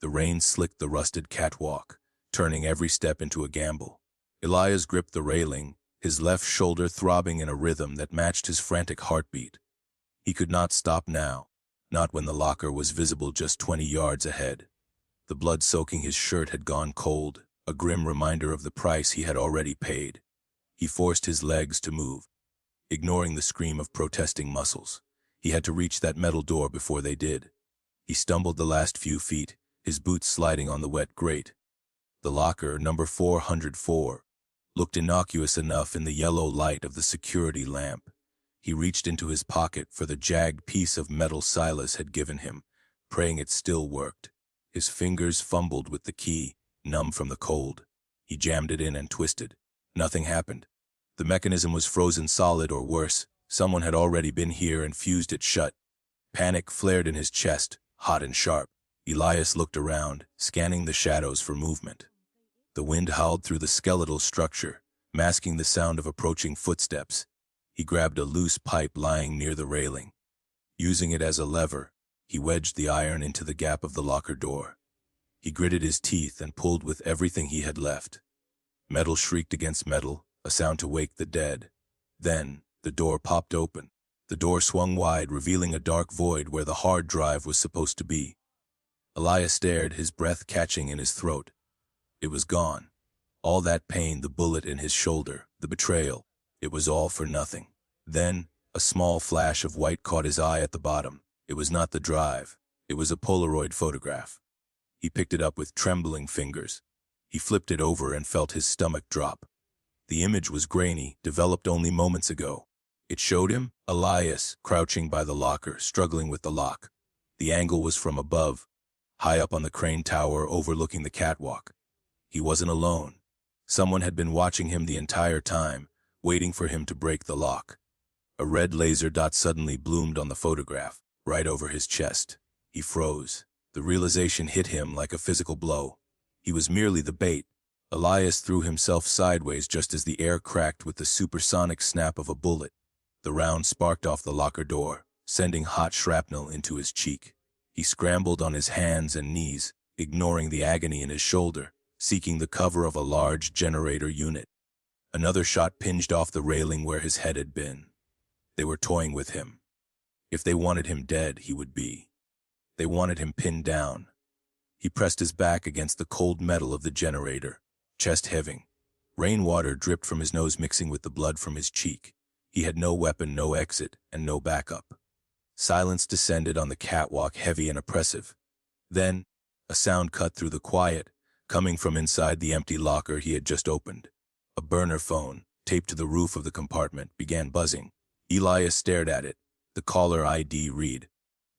The rain slicked the rusted catwalk, turning every step into a gamble. Elias gripped the railing, his left shoulder throbbing in a rhythm that matched his frantic heartbeat. He could not stop now, not when the locker was visible just 20 yards ahead. The blood soaking his shirt had gone cold, a grim reminder of the price he had already paid. He forced his legs to move, ignoring the scream of protesting muscles. He had to reach that metal door before they did. He stumbled the last few feet, his boots sliding on the wet grate. The locker, number 404, looked innocuous enough in the yellow light of the security lamp. He reached into his pocket for the jagged piece of metal Silas had given him, praying it still worked. His fingers fumbled with the key, numb from the cold. He jammed it in and twisted. Nothing happened. The mechanism was frozen solid, or worse, someone had already been here and fused it shut. Panic flared in his chest, hot and sharp. Elias looked around, scanning the shadows for movement. The wind howled through the skeletal structure, masking the sound of approaching footsteps. He grabbed a loose pipe lying near the railing. Using it as a lever, he wedged the iron into the gap of the locker door. He gritted his teeth and pulled with everything he had left. Metal shrieked against metal, a sound to wake the dead. Then, the door popped open. The door swung wide, revealing a dark void where the hard drive was supposed to be. Elias stared, his breath catching in his throat. It was gone. All that pain, the bullet in his shoulder, the betrayal, it was all for nothing. Then, a small flash of white caught his eye at the bottom. It was not the drive. It was a Polaroid photograph. He picked it up with trembling fingers. He flipped it over and felt his stomach drop. The image was grainy, developed only moments ago. It showed him, Elias, crouching by the locker, struggling with the lock. The angle was from above, high up on the crane tower overlooking the catwalk. He wasn't alone. Someone had been watching him the entire time, waiting for him to break the lock. A red laser dot suddenly bloomed on the photograph, right over his chest. He froze. The realization hit him like a physical blow. He was merely the bait. Elias threw himself sideways just as the air cracked with the supersonic snap of a bullet. The round sparked off the locker door, sending hot shrapnel into his cheek. He scrambled on his hands and knees, ignoring the agony in his shoulder, seeking the cover of a large generator unit. Another shot pinged off the railing where his head had been. They were toying with him. If they wanted him dead, he would be. They wanted him pinned down. He pressed his back against the cold metal of the generator, chest heaving. Rainwater dripped from his nose, mixing with the blood from his cheek. He had no weapon, no exit, and no backup. Silence descended on the catwalk, heavy and oppressive. Then, a sound cut through the quiet, coming from inside the empty locker he had just opened. A burner phone, taped to the roof of the compartment, began buzzing. Elias stared at it. The caller ID read,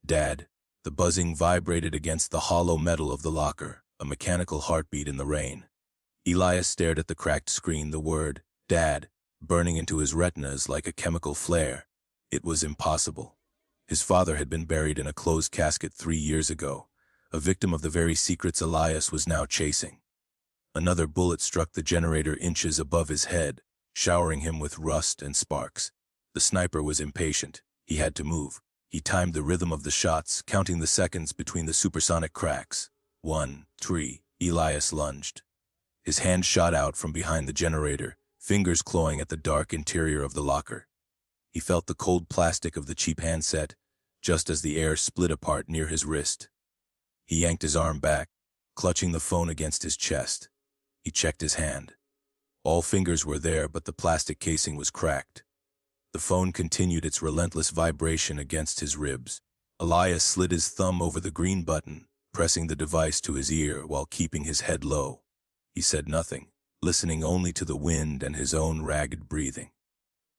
"Dad." The buzzing vibrated against the hollow metal of the locker, a mechanical heartbeat in the rain. Elias stared at the cracked screen, the word, "Dad," burning into his retinas like a chemical flare. It was impossible. His father had been buried in a closed casket 3 years ago, a victim of the very secrets Elias was now chasing. Another bullet struck the generator inches above his head, showering him with rust and sparks. The sniper was impatient. He had to move. He timed the rhythm of the shots, counting the seconds between the supersonic cracks. 1, 3, Elias lunged. His hand shot out from behind the generator, fingers clawing at the dark interior of the locker. He felt the cold plastic of the cheap handset, just as the air split apart near his wrist. He yanked his arm back, clutching the phone against his chest. He checked his hand. All fingers were there, but the plastic casing was cracked. The phone continued its relentless vibration against his ribs. Elias slid his thumb over the green button, pressing the device to his ear while keeping his head low. He said nothing, listening only to the wind and his own ragged breathing.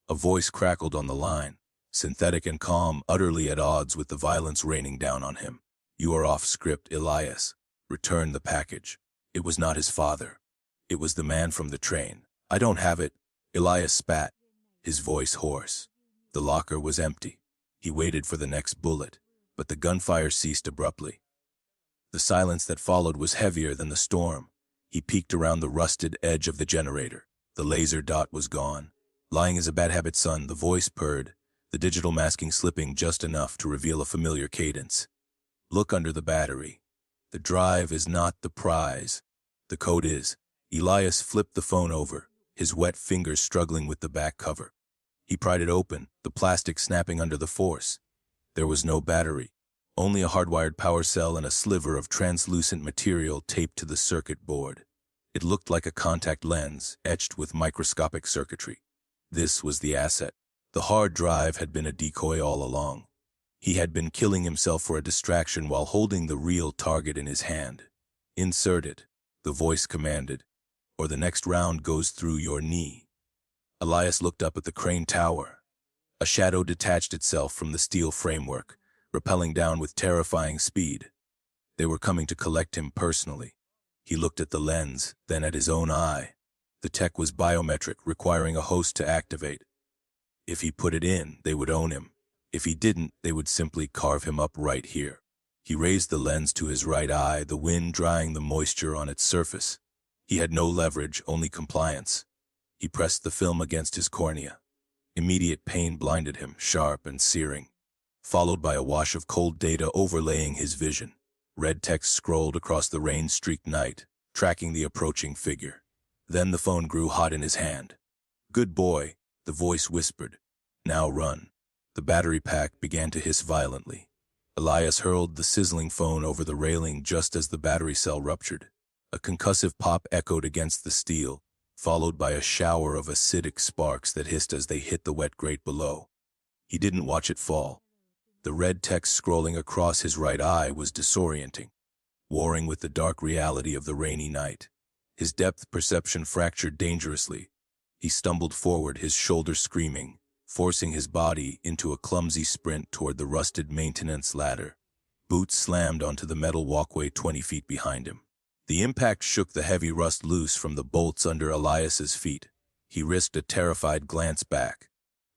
A voice crackled on the line, synthetic and calm, utterly at odds with the violence raining down on him. "You are off script, Elias. Return the package." It was not his father. It was the man from the train. "I don't have it." Elias spat, his voice hoarse. The locker was empty. He waited for the next bullet, but the gunfire ceased abruptly. The silence that followed was heavier than the storm. He peeked around the rusted edge of the generator. The laser dot was gone. Lying as a bad habit, son, the voice purred, the digital masking slipping just enough to reveal a familiar cadence. "Look under the battery." The drive is not the prize. The code is. Elias flipped the phone over, his wet fingers struggling with the back cover. He pried it open, the plastic snapping under the force. There was no battery, only a hardwired power cell and a sliver of translucent material taped to the circuit board. It looked like a contact lens, etched with microscopic circuitry. This was the asset. The hard drive had been a decoy all along. He had been killing himself for a distraction while holding the real target in his hand. Insert it, the voice commanded, or the next round goes through your knee. Elias looked up at the crane tower. A shadow detached itself from the steel framework, rappelling down with terrifying speed. They were coming to collect him personally. He looked at the lens, then at his own eye. The tech was biometric, requiring a host to activate. If he put it in, they would own him. If he didn't, they would simply carve him up right here. He raised the lens to his right eye, the wind drying the moisture on its surface. He had no leverage, only compliance. He pressed the film against his cornea. Immediate pain blinded him, sharp and searing, followed by a wash of cold data overlaying his vision. Red text scrolled across the rain-streaked night, tracking the approaching figure. Then the phone grew hot in his hand. "Good boy," the voice whispered. "Now run." The battery pack began to hiss violently. Elias hurled the sizzling phone over the railing just as the battery cell ruptured. A concussive pop echoed against the steel, followed by a shower of acidic sparks that hissed as they hit the wet grate below. He didn't watch it fall. The red text scrolling across his right eye was disorienting, warring with the dark reality of the rainy night. His depth perception fractured dangerously. He stumbled forward, his shoulders screaming, forcing his body into a clumsy sprint toward the rusted maintenance ladder. Boots slammed onto the metal walkway 20 feet behind him. The impact shook the heavy rust loose from the bolts under Elias's feet. He risked a terrified glance back.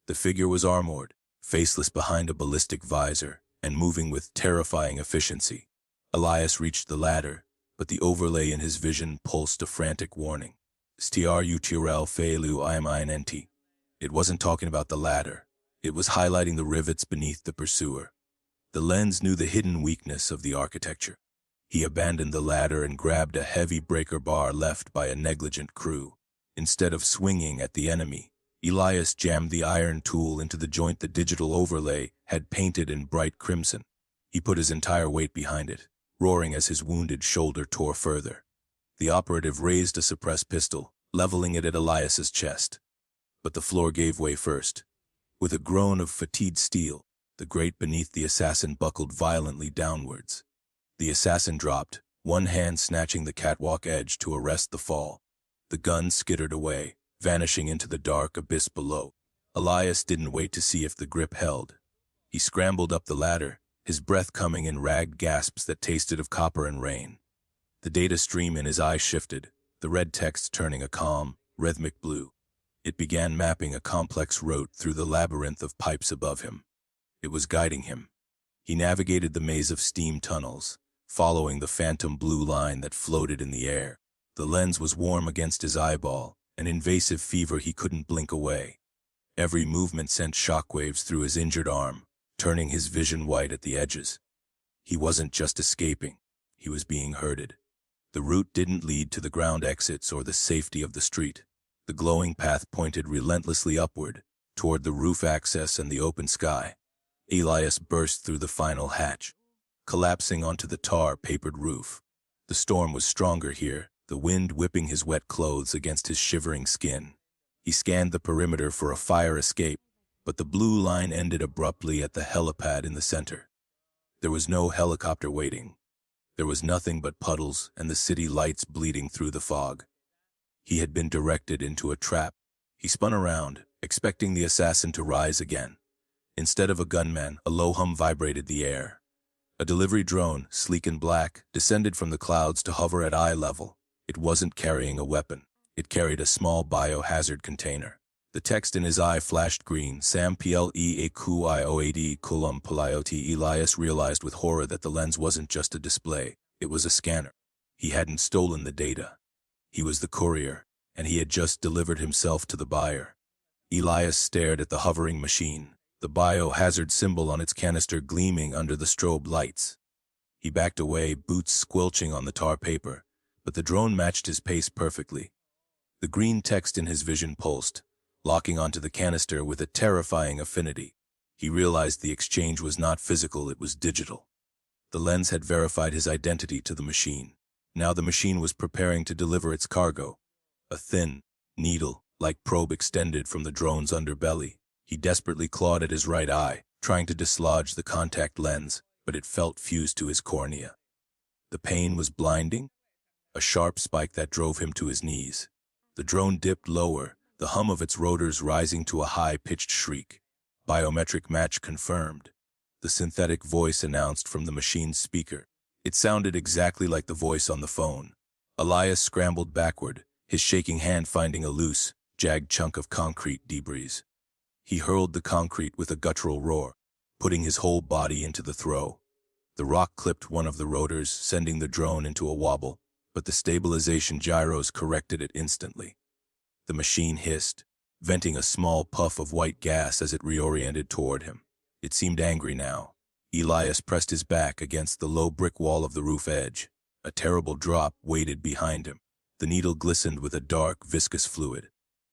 The figure was armored, faceless behind a ballistic visor, and moving with terrifying efficiency. Elias reached the ladder, but the overlay in his vision pulsed a frantic warning. Strutral failu iminenti. It wasn't talking about the ladder. It was highlighting the rivets beneath the pursuer. The lens knew the hidden weakness of the architecture. He abandoned the ladder and grabbed a heavy breaker bar left by a negligent crew. Instead of swinging at the enemy, Elias jammed the iron tool into the joint the digital overlay had painted in bright crimson. He put his entire weight behind it, roaring as his wounded shoulder tore further. The operative raised a suppressed pistol, leveling it at Elias's chest. But the floor gave way first. With a groan of fatigued steel, the grate beneath the assassin buckled violently downwards. The assassin dropped, one hand snatching the catwalk edge to arrest the fall. The gun skittered away, vanishing into the dark abyss below. Elias didn't wait to see if the grip held. He scrambled up the ladder, his breath coming in ragged gasps that tasted of copper and rain. The data stream in his eye shifted, the red text turning a calm, rhythmic blue. It began mapping a complex route through the labyrinth of pipes above him. It was guiding him. He navigated the maze of steam tunnels, following the phantom blue line that floated in the air. The lens was warm against his eyeball, an invasive fever he couldn't blink away. Every movement sent shockwaves through his injured arm, turning his vision white at the edges. He wasn't just escaping, he was being herded. The route didn't lead to the ground exits or the safety of the street. The glowing path pointed relentlessly upward, toward the roof access and the open sky. Elias burst through the final hatch, collapsing onto the tar-papered roof. The storm was stronger here, the wind whipping his wet clothes against his shivering skin. He scanned the perimeter for a fire escape, but the blue line ended abruptly at the helipad in the center. There was no helicopter waiting. There was nothing but puddles and the city lights bleeding through the fog. He had been directed into a trap. He spun around, expecting the assassin to rise again. Instead of a gunman, a low hum vibrated the air. A delivery drone, sleek and black, descended from the clouds to hover at eye level. It wasn't carrying a weapon. It carried a small biohazard container. The text in his eye flashed green. Sam Pleaqioad Kulum Palioti. Elias realized with horror that the lens wasn't just a display. It was a scanner. He hadn't stolen the data. He was the courier, and he had just delivered himself to the buyer. Elias stared at the hovering machine, the biohazard symbol on its canister gleaming under the strobe lights. He backed away, boots squelching on the tar paper, but the drone matched his pace perfectly. The green text in his vision pulsed, locking onto the canister with a terrifying affinity. He realized the exchange was not physical, it was digital. The lens had verified his identity to the machine. Now the machine was preparing to deliver its cargo. A thin, needle-like probe extended from the drone's underbelly. He desperately clawed at his right eye, trying to dislodge the contact lens, but it felt fused to his cornea. The pain was blinding, a sharp spike that drove him to his knees. The drone dipped lower, the hum of its rotors rising to a high-pitched shriek. Biometric match confirmed. The synthetic voice announced from the machine's speaker. It sounded exactly like the voice on the phone. Elias scrambled backward, his shaking hand finding a loose, jagged chunk of concrete debris. He hurled the concrete with a guttural roar, putting his whole body into the throw. The rock clipped one of the rotors, sending the drone into a wobble, but the stabilization gyros corrected it instantly. The machine hissed, venting a small puff of white gas as it reoriented toward him. It seemed angry now. Elias pressed his back against the low brick wall of the roof edge. A terrible drop waited behind him. The needle glistened with a dark, viscous fluid.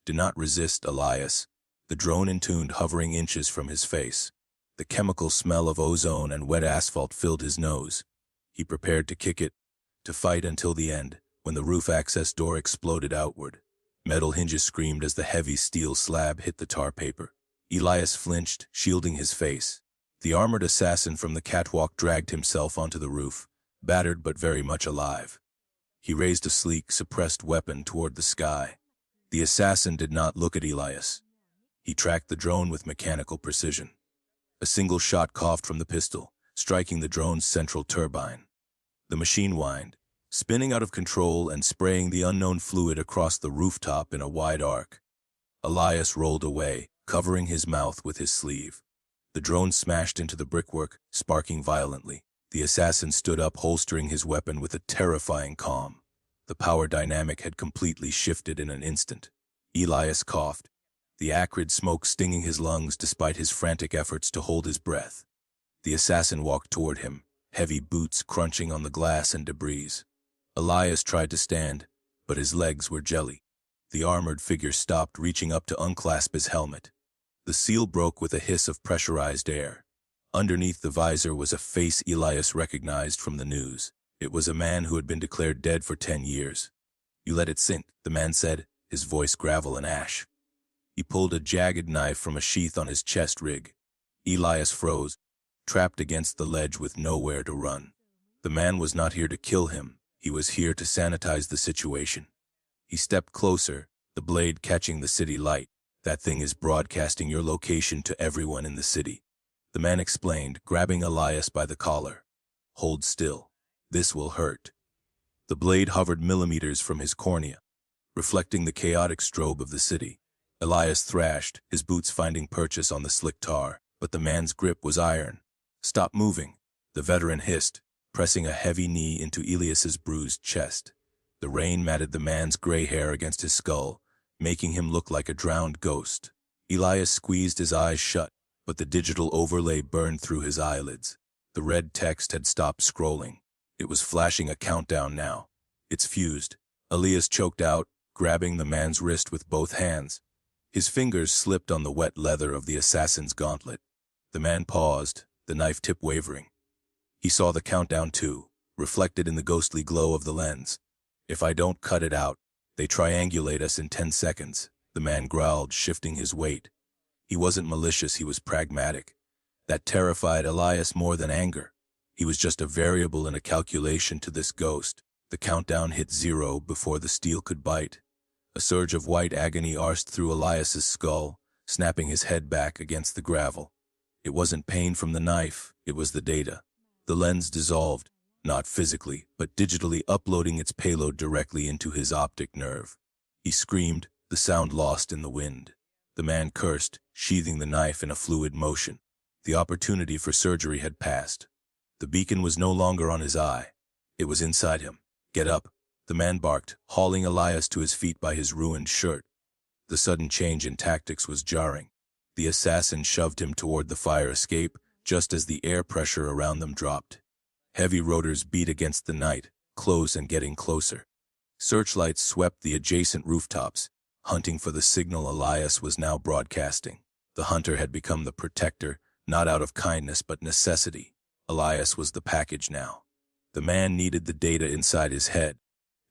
Do not resist, Elias. The drone intuned, hovering inches from his face. The chemical smell of ozone and wet asphalt filled his nose. He prepared to kick it, to fight until the end, when the roof access door exploded outward. Metal hinges screamed as the heavy steel slab hit the tar paper. Elias flinched, shielding his face. The armored assassin from the catwalk dragged himself onto the roof, battered but very much alive. He raised a sleek, suppressed weapon toward the sky. The assassin did not look at Elias. He tracked the drone with mechanical precision. A single shot coughed from the pistol, striking the drone's central turbine. The machine whined, spinning out of control and spraying the unknown fluid across the rooftop in a wide arc. Elias rolled away, covering his mouth with his sleeve. The drone smashed into the brickwork, sparking violently. The assassin stood up, holstering his weapon with a terrifying calm. The power dynamic had completely shifted in an instant. Elias coughed, the acrid smoke stinging his lungs despite his frantic efforts to hold his breath. The assassin walked toward him, heavy boots crunching on the glass and debris. Elias tried to stand, but his legs were jelly. The armored figure stopped, reaching up to unclasp his helmet. The seal broke with a hiss of pressurized air. Underneath the visor was a face Elias recognized from the news. It was a man who had been declared dead for 10 years. "You let it sink," the man said, his voice gravel and ash. He pulled a jagged knife from a sheath on his chest rig. Elias froze, trapped against the ledge with nowhere to run. The man was not here to kill him. He was here to sanitize the situation. He stepped closer, the blade catching the city light. "That thing is broadcasting your location to everyone in the city," the man explained, grabbing Elias by the collar. "Hold still. This will hurt." The blade hovered millimeters from his cornea, reflecting the chaotic strobe of the city. Elias thrashed, his boots finding purchase on the slick tar, but the man's grip was iron. "Stop moving," the veteran hissed, pressing a heavy knee into Elias's bruised chest. The rain matted the man's gray hair against his skull, making him look like a drowned ghost. Elias squeezed his eyes shut, but the digital overlay burned through his eyelids. The red text had stopped scrolling. It was flashing a countdown now. "It's fused." Elias choked out, grabbing the man's wrist with both hands. His fingers slipped on the wet leather of the assassin's gauntlet. The man paused, the knife tip wavering. He saw the countdown too, reflected in the ghostly glow of the lens. "If I don't cut it out, they triangulate us in 10 seconds, the man growled, shifting his weight. He wasn't malicious, he was pragmatic. That terrified Elias more than anger. He was just a variable in a calculation to this ghost. The countdown hit 0 before the steel could bite. A surge of white agony arsed through Elias's skull, snapping his head back against the gravel. It wasn't pain from the knife, it was the data. The lens dissolved, not physically, but digitally uploading its payload directly into his optic nerve. He screamed, the sound lost in the wind. The man cursed, sheathing the knife in a fluid motion. The opportunity for surgery had passed. The beacon was no longer on his eye. It was inside him. "Get up," the man barked, hauling Elias to his feet by his ruined shirt. The sudden change in tactics was jarring. The assassin shoved him toward the fire escape, just as the air pressure around them dropped. Heavy rotors beat against the night, close and getting closer. Searchlights swept the adjacent rooftops, hunting for the signal Elias was now broadcasting. The hunter had become the protector, not out of kindness but necessity. Elias was the package now. The man needed the data inside his head.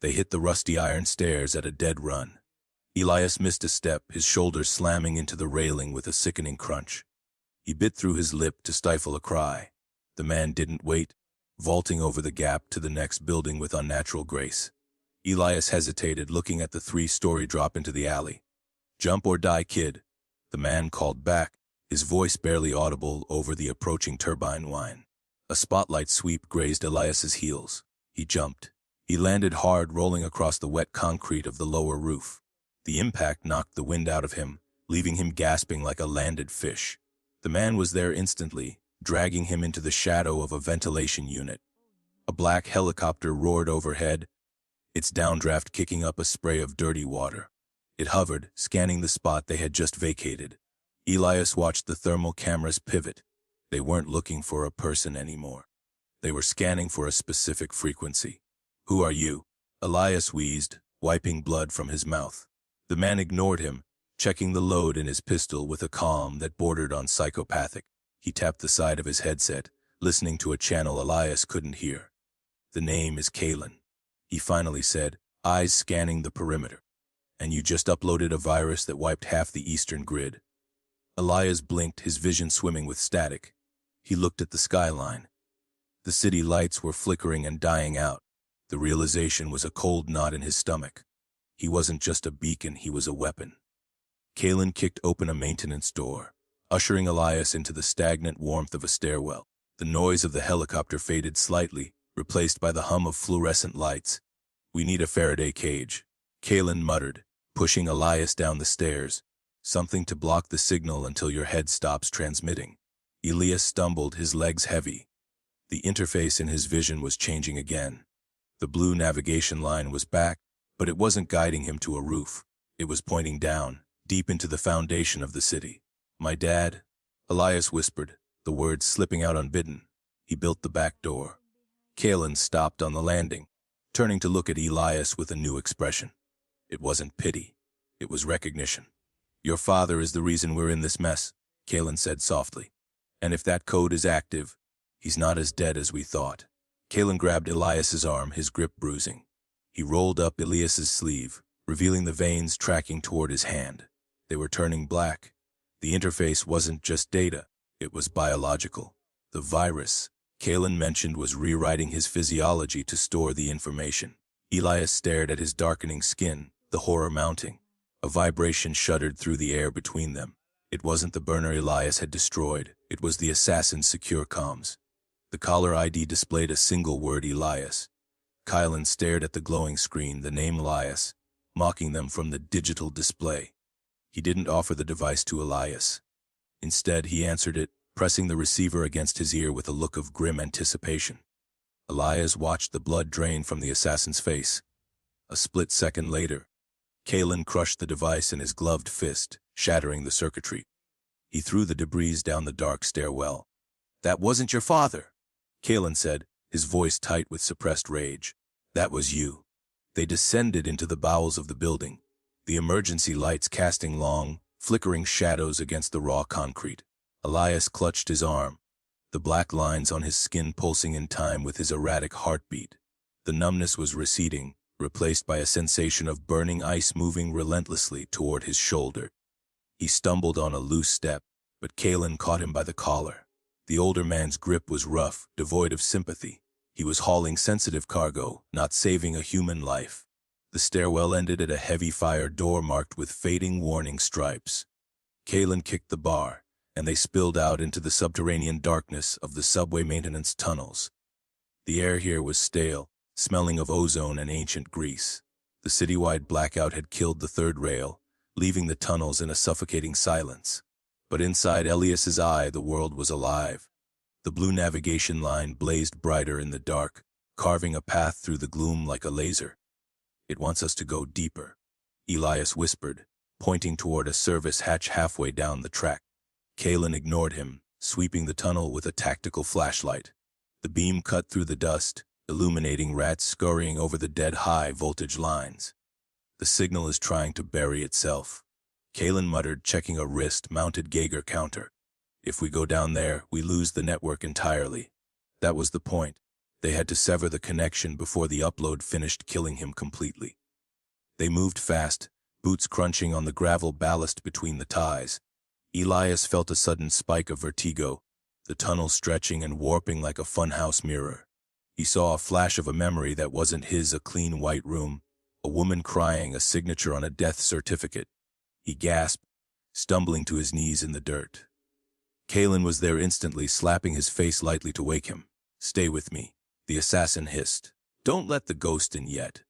They hit the rusty iron stairs at a dead run. Elias missed a step, his shoulders slamming into the railing with a sickening crunch. He bit through his lip to stifle a cry. The man didn't wait, vaulting over the gap to the next building with unnatural grace. Elias hesitated, looking at the 3-story drop into the alley. "Jump or die, kid," the man called back, his voice barely audible over the approaching turbine whine. A spotlight sweep grazed Elias's heels. He jumped. He landed hard, rolling across the wet concrete of the lower roof. The impact knocked the wind out of him, leaving him gasping like a landed fish. The man was there instantly, dragging him into the shadow of a ventilation unit. A black helicopter roared overhead, its downdraft kicking up a spray of dirty water. It hovered, scanning the spot they had just vacated. Elias watched the thermal cameras pivot. They weren't looking for a person anymore. They were scanning for a specific frequency. "Who are you?" Elias wheezed, wiping blood from his mouth. The man ignored him, checking the load in his pistol with a calm that bordered on psychopathic. He tapped the side of his headset, listening to a channel Elias couldn't hear. "The name is Kalen," he finally said, eyes scanning the perimeter. "And you just uploaded a virus that wiped half the eastern grid." Elias blinked, his vision swimming with static. He looked at the skyline. The city lights were flickering and dying out. The realization was a cold knot in his stomach. He wasn't just a beacon, he was a weapon. Kalen kicked open a maintenance door, ushering Elias into the stagnant warmth of a stairwell. The noise of the helicopter faded slightly, replaced by the hum of fluorescent lights. "We need a Faraday cage," Kalen muttered, pushing Elias down the stairs. "Something to block the signal until your head stops transmitting." Elias stumbled, his legs heavy. The interface in his vision was changing again. The blue navigation line was back, but it wasn't guiding him to a roof. It was pointing down, deep into the foundation of the city. "My dad," Elias whispered, the words slipping out unbidden. He built the back door. Kalen stopped on the landing, turning to look at Elias with a new expression. It wasn't pity. It was recognition. "Your father is the reason we're in this mess," Kalen said softly. "And if that code is active, he's not as dead as we thought." Kalen grabbed Elias's arm, his grip bruising. He rolled up Elias's sleeve, revealing the veins tracking toward his hand. They were turning black. The interface wasn't just data, it was biological. The virus Kalen mentioned was rewriting his physiology to store the information. Elias stared at his darkening skin, the horror mounting. A vibration shuddered through the air between them. It wasn't the burner Elias had destroyed, it was the assassin's secure comms. The caller ID displayed a single word: Elias. Kalen stared at the glowing screen, the name Elias, mocking them from the digital display. He didn't offer the device to Elias. Instead, he answered it, pressing the receiver against his ear with a look of grim anticipation. Elias watched the blood drain from the assassin's face. A split second later, Kalen crushed the device in his gloved fist, shattering the circuitry. He threw the debris down the dark stairwell. "That wasn't your father," Kalen said, his voice tight with suppressed rage. "That was you." They descended into the bowels of the building, the emergency lights casting long, flickering shadows against the raw concrete. Elias clutched his arm, the black lines on his skin pulsing in time with his erratic heartbeat. The numbness was receding, replaced by a sensation of burning ice moving relentlessly toward his shoulder. He stumbled on a loose step, but Kalen caught him by the collar. The older man's grip was rough, devoid of sympathy. He was hauling sensitive cargo, not saving a human life. The stairwell ended at a heavy fire door marked with fading warning stripes. Kalen kicked the bar, and they spilled out into the subterranean darkness of the subway maintenance tunnels. The air here was stale, smelling of ozone and ancient grease. The citywide blackout had killed the third rail, leaving the tunnels in a suffocating silence. But inside Elias's eye, the world was alive. The blue navigation line blazed brighter in the dark, carving a path through the gloom like a laser. "It wants us to go deeper," Elias whispered, pointing toward a service hatch halfway down the track. Kalen ignored him, sweeping the tunnel with a tactical flashlight. The beam cut through the dust, illuminating rats scurrying over the dead high-voltage lines. The signal is trying to bury itself. Kalen muttered, checking a wrist-mounted Geiger counter. If we go down there, we lose the network entirely. That was the point. They had to sever the connection before the upload finished killing him completely. They moved fast, boots crunching on the gravel ballast between the ties. Elias felt a sudden spike of vertigo, the tunnel stretching and warping like a funhouse mirror. He saw a flash of a memory that wasn't his, a clean white room, a woman crying, a signature on a death certificate. He gasped, stumbling to his knees in the dirt. Kalen was there instantly, slapping his face lightly to wake him. "Stay with me," the assassin hissed. "Don't let the ghost in yet."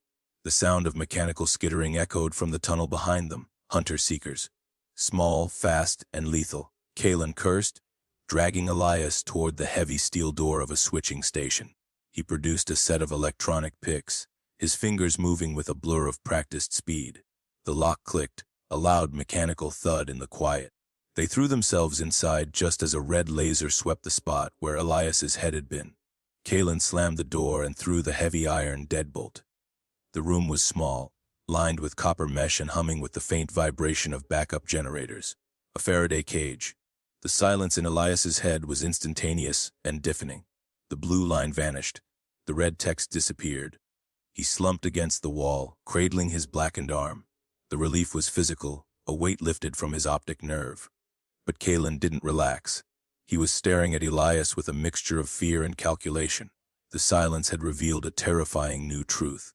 The sound of mechanical skittering echoed from the tunnel behind them. Hunter-seekers. Small, fast, and lethal. Kalen cursed, dragging Elias toward the heavy steel door of a switching station. He produced a set of electronic picks, his fingers moving with a blur of practiced speed. The lock clicked, a loud mechanical thud in the quiet. They threw themselves inside just as a red laser swept the spot where Elias's head had been. Kalen slammed the door and threw the heavy iron deadbolt. The room was small, lined with copper mesh and humming with the faint vibration of backup generators. A Faraday cage. The silence in Elias's head was instantaneous and deafening. The blue line vanished. The red text disappeared. He slumped against the wall, cradling his blackened arm. The relief was physical, a weight lifted from his optic nerve. But Kalen didn't relax. He was staring at Elias with a mixture of fear and calculation. The silence had revealed a terrifying new truth.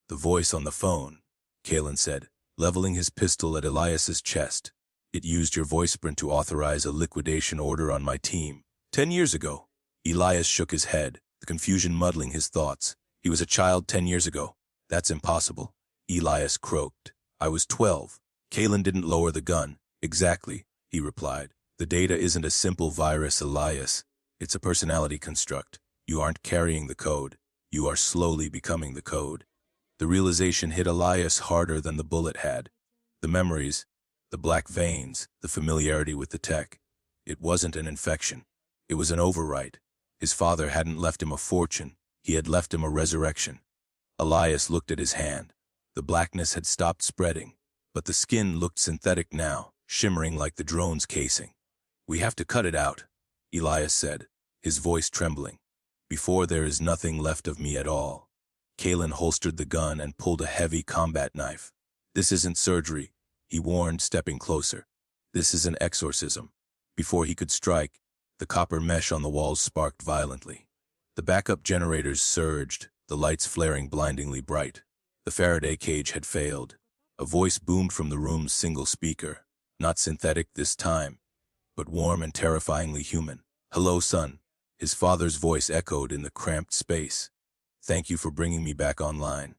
"The voice on the phone," Kalen said, leveling his pistol at Elias's chest. "It used your voice print to authorize a liquidation order on my team. 10 years ago." Elias shook his head, the confusion muddling his thoughts. "He was a child 10 years ago. That's impossible." Elias croaked. "I was 12. Kalen didn't lower the gun. "Exactly," he replied. "The data isn't a simple virus, Elias. It's a personality construct. You aren't carrying the code. You are slowly becoming the code." The realization hit Elias harder than the bullet had. The memories, the black veins, the familiarity with the tech. It wasn't an infection. It was an overwrite. His father hadn't left him a fortune. He had left him a resurrection. Elias looked at his hand. The blackness had stopped spreading, but the skin looked synthetic now, shimmering like the drone's casing. "We have to cut it out," Elias said, his voice trembling, "before there is nothing left of me at all." Kalen holstered the gun and pulled a heavy combat knife. "This isn't surgery," he warned, stepping closer. "This is an exorcism." Before he could strike, the copper mesh on the walls sparked violently. The backup generators surged, the lights flaring blindingly bright. The Faraday cage had failed. A voice boomed from the room's single speaker, not synthetic this time, but warm and terrifyingly human. "Hello, son." His father's voice echoed in the cramped space. "Thank you for bringing me back online."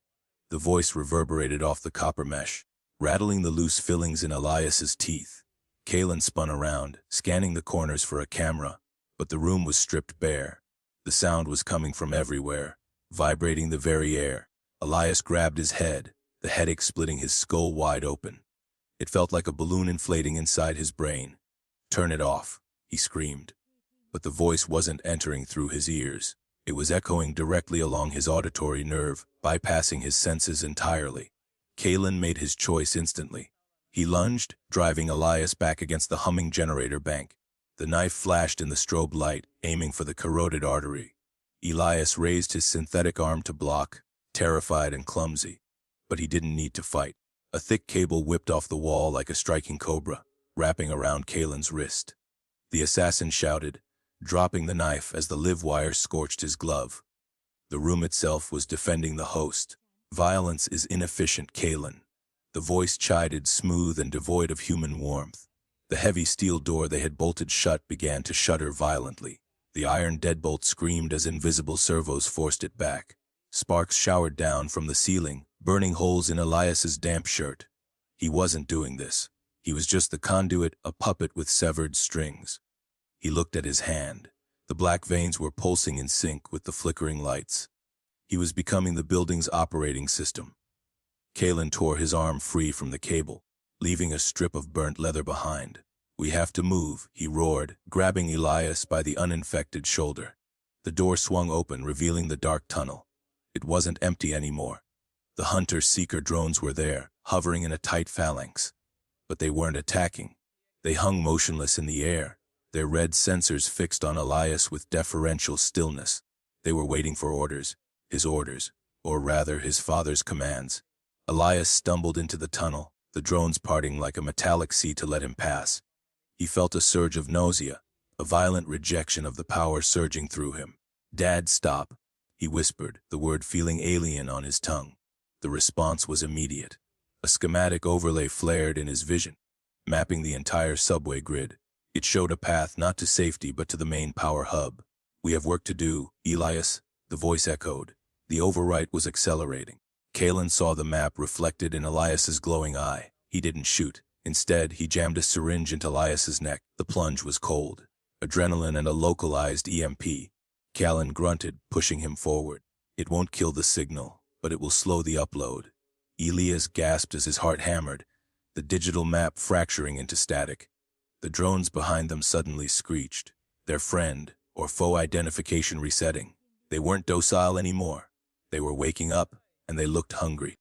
The voice reverberated off the copper mesh, rattling the loose fillings in Elias's teeth. Kalen spun around, scanning the corners for a camera, but the room was stripped bare. The sound was coming from everywhere, vibrating the very air. Elias grabbed his head, the headache splitting his skull wide open. It felt like a balloon inflating inside his brain. "Turn it off," he screamed. But the voice wasn't entering through his ears. It was echoing directly along his auditory nerve, bypassing his senses entirely. Kalen made his choice instantly. He lunged, driving Elias back against the humming generator bank. The knife flashed in the strobe light, aiming for the corroded artery. Elias raised his synthetic arm to block, terrified and clumsy. But he didn't need to fight. A thick cable whipped off the wall like a striking cobra, wrapping around Kalen's wrist. The assassin shouted, dropping the knife as the live wire scorched his glove. The room itself was defending the host. "Violence is inefficient, Kalen." The voice chided, smooth and devoid of human warmth. The heavy steel door they had bolted shut began to shudder violently. The iron deadbolt screamed as invisible servos forced it back. Sparks showered down from the ceiling, burning holes in Elias's damp shirt. He wasn't doing this. He was just the conduit, a puppet with severed strings. He looked at his hand. The black veins were pulsing in sync with the flickering lights. He was becoming the building's operating system. Kalen tore his arm free from the cable, leaving a strip of burnt leather behind. "We have to move," he roared, grabbing Elias by the uninfected shoulder. The door swung open, revealing the dark tunnel. It wasn't empty anymore. The hunter-seeker drones were there, hovering in a tight phalanx. But they weren't attacking. They hung motionless in the air, their red sensors fixed on Elias with deferential stillness. They were waiting for orders, or rather his father's commands. Elias stumbled into the tunnel, the drones parting like a metallic sea to let him pass. He felt a surge of nausea, a violent rejection of the power surging through him. "Dad, stop," he whispered, the word feeling alien on his tongue. The response was immediate. A schematic overlay flared in his vision, mapping the entire subway grid. It showed a path not to safety but to the main power hub. "We have work to do, Elias," the voice echoed. The overwrite was accelerating. Kalen saw the map reflected in Elias's glowing eye. He didn't shoot. Instead, he jammed a syringe into Elias's neck. The plunge was cold. Adrenaline and a localized EMP. Kalen grunted, pushing him forward. "It won't kill the signal, but it will slow the upload." Elias gasped as his heart hammered, the digital map fracturing into static. The drones behind them suddenly screeched, their friend or foe identification resetting. They weren't docile anymore. They were waking up, and they looked hungry.